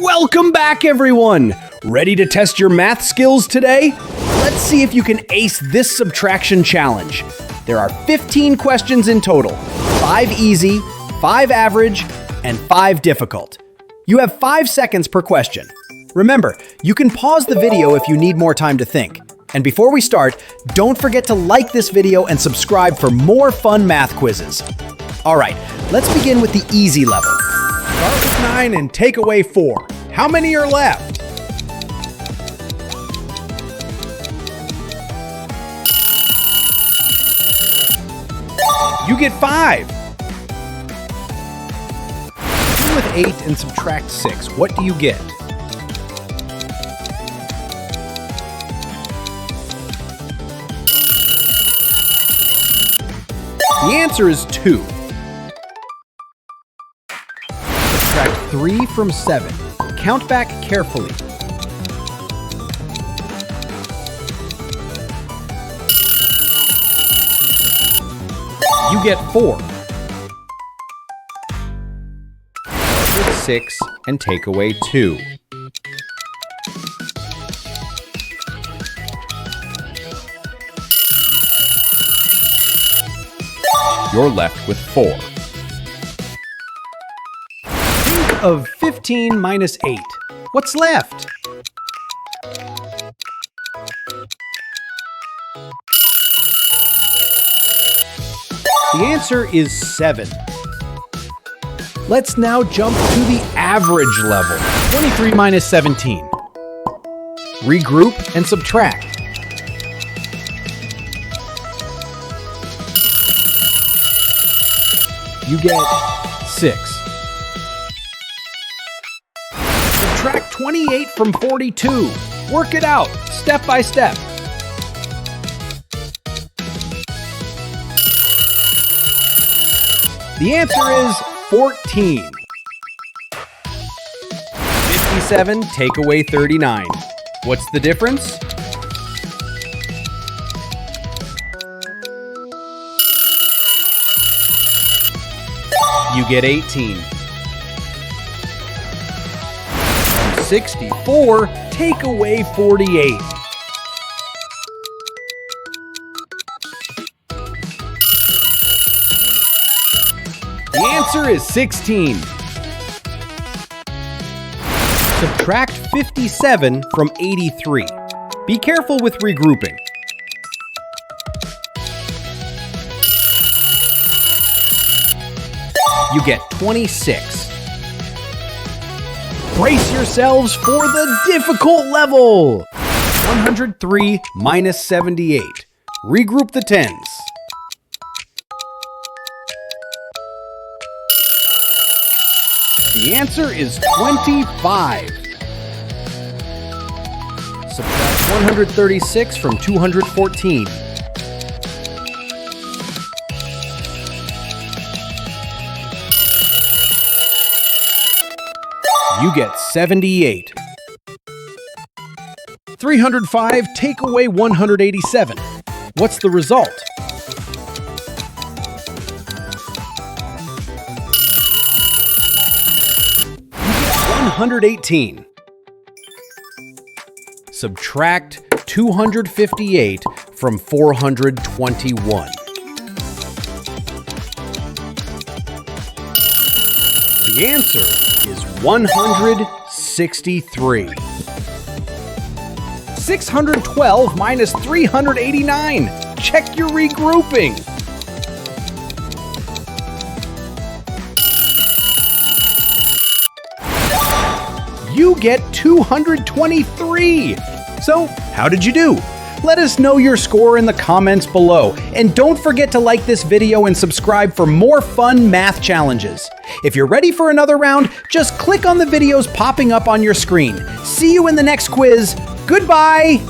Welcome back, everyone! Ready to test your math skills today? Let's see if you can ace this subtraction challenge. There are 15 questions in total, 5 easy, 5 average, and 5 difficult. You have 5 seconds per question. Remember, you can pause the video if you need more time to think. And before we start, don't forget to like this video and subscribe for more fun math quizzes. All right, let's begin with the easy level. Start with 9 and take away 4. How many are left? You get 5. Begin with 8 and subtract 6. What do you get? The answer is 2. Subtract 3 from 7. Count back carefully. You get 4. Start with 6 and take away 2. You're left with 4. Think of 15 minus 8. What's left? The answer is 7. Let's now jump to the average level. 23 minus 17. Regroup and subtract. You get 6. Subtract 28 from 42. Work it out, step by step. The answer is 14. 57 take away 39. What's the difference? You get 18. From 64, take away 48. The answer is 16. Subtract 57 from 83. Be careful with regrouping. You get 26. Brace yourselves for the difficult level! 103 minus 78. Regroup the tens. The answer is 25. Subtract 136 from 214. You get 78. 305 take away 187. What's the result? You get 118. Subtract 258 from 421. The answer is 163. 612 minus 389. Check your regrouping. You get 223. So, how did you do? Let us know your score in the comments below. And don't forget to like this video and subscribe for more fun math challenges. If you're ready for another round, just click on the videos popping up on your screen. See you in the next quiz. Goodbye!